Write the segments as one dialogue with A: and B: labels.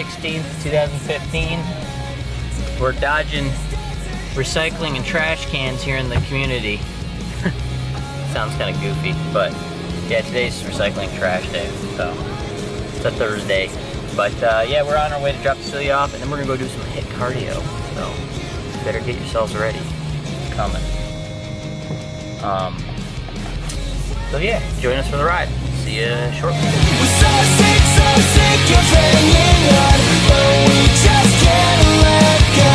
A: 16th, 2015. We're dodging recycling and trash cans here in the community. Sounds kind of goofy, but yeah, today's recycling trash day, so it's a Thursday. But yeah, we're on our way to drop Cecilia off, and then we're gonna go do some HIIT cardio. So better get yourselves ready. It's coming. So yeah, join us for the ride. See you shortly.
B: We're so sick of hanging on, but we just can't let go.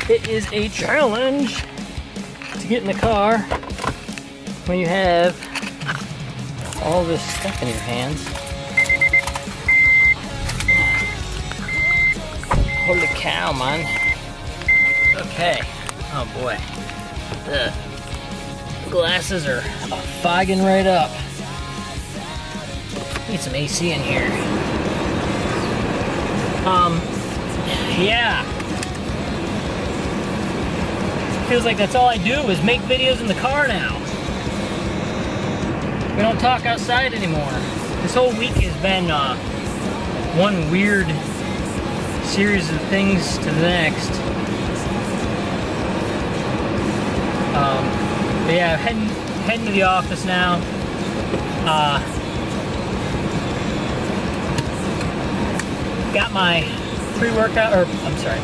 B: No!
A: It is a challenge to get in the car when you have all this stuff in your hands. Holy cow, man. Okay. Oh boy. The glasses are fogging right up. Need some AC in here. Yeah. Feels like that's all I do is make videos in the car now. We don't talk outside anymore. This whole week has been one weird series of things to the next. But yeah, heading to the office now. Got my pre-workout, or I'm sorry,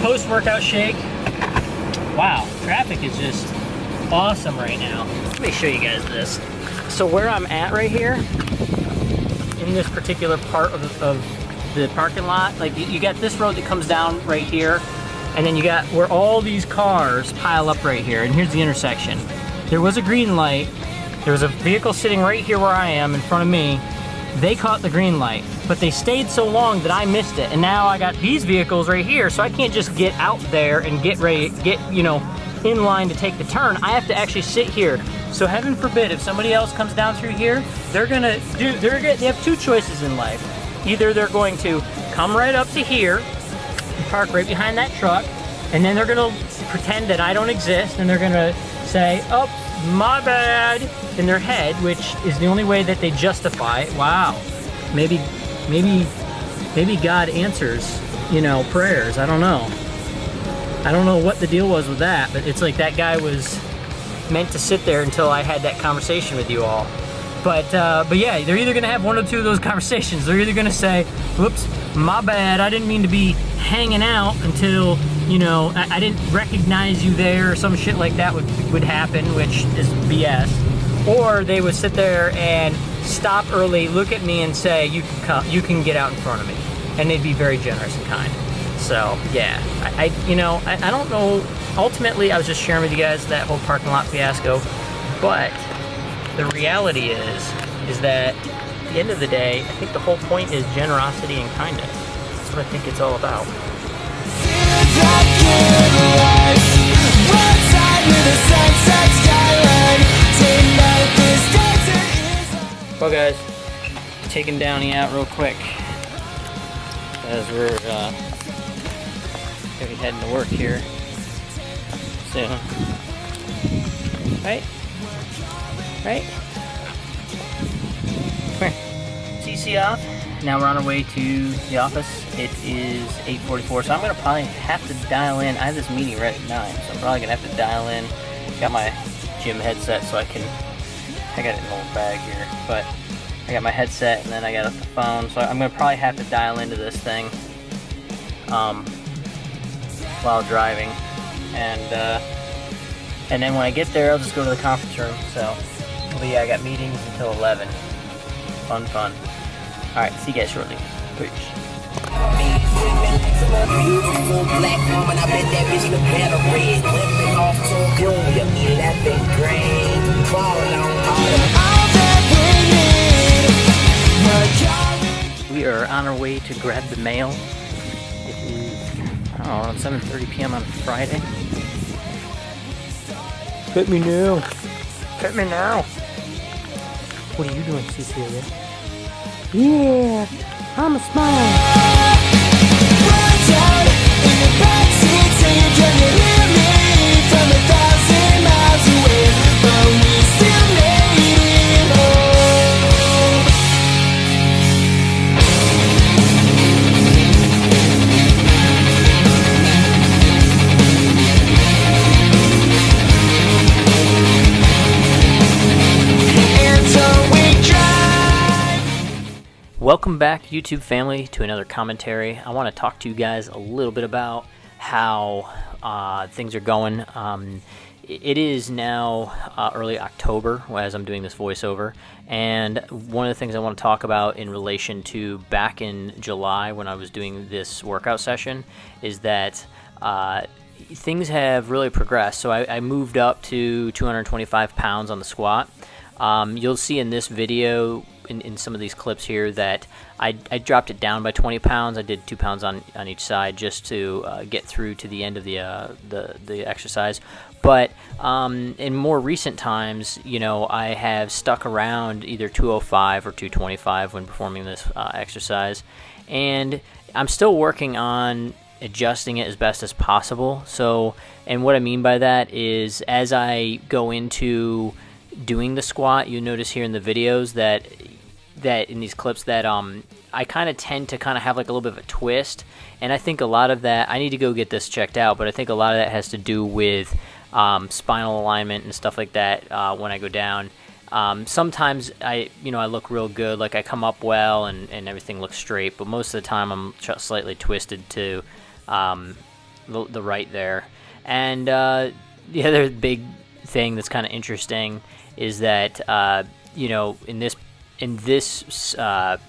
A: post-workout shake. Wow, traffic is just awesome right now. Let me show you guys this. So where I'm at right here, in this particular part of the parking lot, like you got this road that comes down right here, and then you got where all these cars pile up right here, and here's the intersection. There was a green light. There was a vehicle sitting right here where I am in front of me. They caught the green light, but they stayed so long that I missed it. And now I got these vehicles right here, so I can't just get out there and get ready, you know, in line to take the turn. I have to actually sit here. So heaven forbid, if somebody else comes down through here, they have two choices in life. Either they're going to come right up to here, and park right behind that truck, and then they're gonna pretend that I don't exist, and they're gonna say, oh, my bad, in their head, which is the only way that they justify it. Wow, maybe God answers, you know, prayers. I don't know what the deal was with that, but it's like that guy was meant to sit there until I had that conversation with you all. But yeah, they're either gonna have one or two of those conversations. They're either gonna say, whoops, my bad, I didn't mean to be hanging out until, you know, I didn't recognize you there, or some shit like that would happen, which is BS. Or they would sit there and stop early, look at me and say, you can get out in front of me. And they'd be very generous and kind. So yeah, I don't know, ultimately I was just sharing with you guys that whole parking lot fiasco, but the reality is that at the end of the day, I think the whole point is generosity and kindness. That's what I think it's all about. Well guys, taking Downey out real quick as we're gonna be heading to work here soon. Right? Come here. CC off. Now we're on our way to the office. It is 8:44, so I'm gonna probably have to dial in. I have this meeting right at 9, so I'm probably gonna have to dial in. Got my gym headset, so I got it in an old bag here, but I got my headset and then I got the phone, so I'm gonna probably have to dial into this thing while driving, and then when I get there, I'll just go to the conference room. So, but yeah, I got meetings until 11. Fun. All right, see you guys shortly. Peace. We are on our way to grab the mail. It is, I don't know, around 7:30 p.m. on Friday. Cut me now. Cut me now. What are you doing, Cecilia? Yeah, I'm a smile. Welcome back, YouTube family, to another commentary. I want to talk to you guys a little bit about how things are going. It is now early October as I'm doing this voiceover, and one of the things I want to talk about in relation to back in July when I was doing this workout session is that things have really progressed. So I moved up to 225 pounds on the squat. You'll see in this video, in some of these clips here, that I dropped it down by 20 pounds. I did 2 pounds on each side just to get through to the end of the exercise. But in more recent times, you know, I have stuck around either 205 or 225 when performing this exercise, and I'm still working on adjusting it as best as possible. So, and what I mean by that is, as I go into doing the squat, you notice here in the videos that in these clips that I kind of tend to have like a little bit of a twist, and I think a lot of that, I need to go get this checked out, but I think a lot of that has to do with spinal alignment and stuff like that when I go down. Sometimes I look real good, like I come up well and everything looks straight, but most of the time I'm slightly twisted to the right there. And the other big thing that's kind of interesting is that in this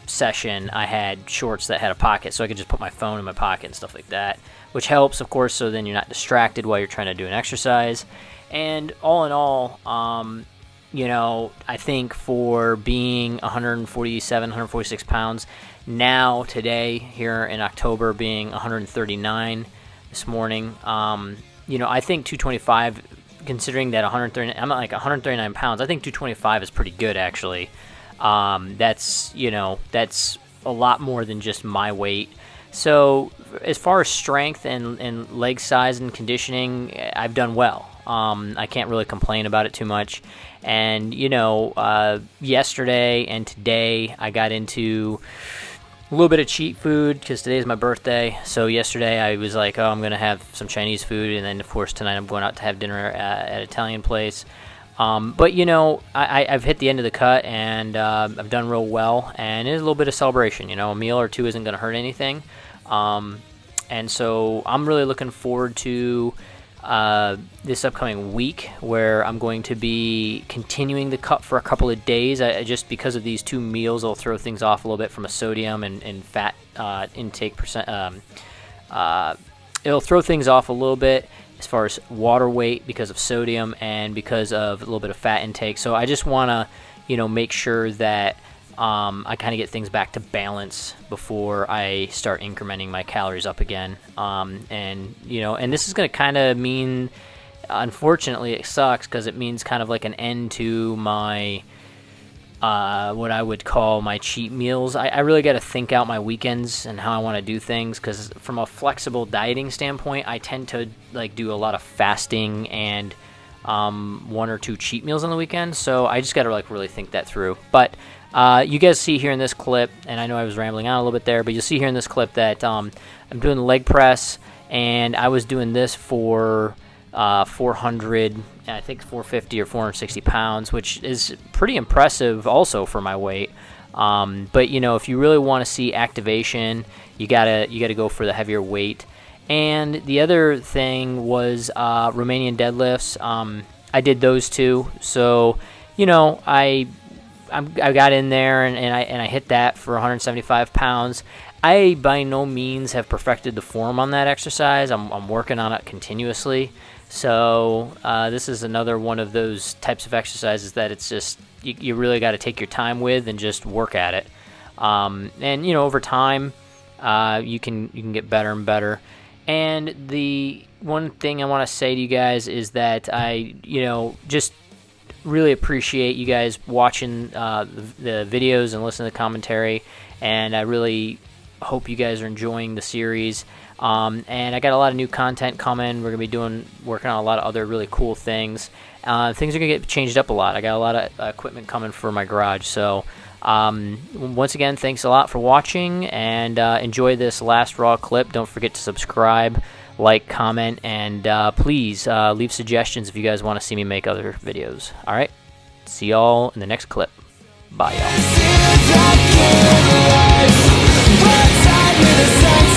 A: session I had shorts that had a pocket, so I could just put my phone in my pocket and stuff like that, which helps, of course, so then you're not distracted while you're trying to do an exercise. And all in all, I think for being 147, 146 pounds, now today here in October being 139 this morning, I think 225, considering that I'm at like 139 pounds, I think 225 is pretty good, actually. That's a lot more than just my weight. So as far as strength and leg size and conditioning, I've done well. I can't really complain about it too much. And yesterday and today I got into a little bit of cheat food because today's my birthday. So yesterday I was like, oh, I'm gonna have some Chinese food, and then of course tonight I'm going out to have dinner at an Italian place. But I've hit the end of the cut, and I've done real well, and it is a little bit of celebration. A meal or two isn't going to hurt anything, and so I'm really looking forward to this upcoming week, where I'm going to be continuing the cut for a couple of days. Just because of these 2 meals, I'll throw things off a little bit from a sodium and fat intake percent. It'll throw things off a little bit as far as water weight because of sodium and because of a little bit of fat intake. So I just want to, make sure that I kind of get things back to balance before I start incrementing my calories up again. And this is going to kind of mean, unfortunately, it sucks because it means kind of like an end to my what I would call my cheat meals. I really got to think out my weekends and how I want to do things, because from a flexible dieting standpoint, I tend to like do a lot of fasting and 1 or 2 cheat meals on the weekend. So I just got to like really think that through. But you guys see here in this clip, and I know I was rambling on a little bit there, but you'll see here in this clip that I'm doing the leg press, and I was doing this for 400, I think 450 or 460 pounds, which is pretty impressive also for my weight. But if you really want to see activation, you gotta go for the heavier weight. And the other thing was Romanian deadlifts. I did those too. So I got in there and I hit that for 175 pounds. I by no means have perfected the form on that exercise. I'm working on it continuously. So this is another one of those types of exercises that it's just you really got to take your time with and just work at it. And over time you can get better and better. And the one thing I want to say to you guys is that I just really appreciate you guys watching the videos and listening to the commentary, and I really hope you guys are enjoying the series. And I got a lot of new content coming. We're gonna be working on a lot of other really cool things. Things are gonna get changed up a lot. I got a lot of equipment coming for my garage. So once again, thanks a lot for watching, and enjoy this last raw clip. Don't forget to subscribe, like, comment, and please leave suggestions if you guys want to see me make other videos. Alright, see y'all in the next clip. Bye, y'all.
B: life. Broadside with a sunset.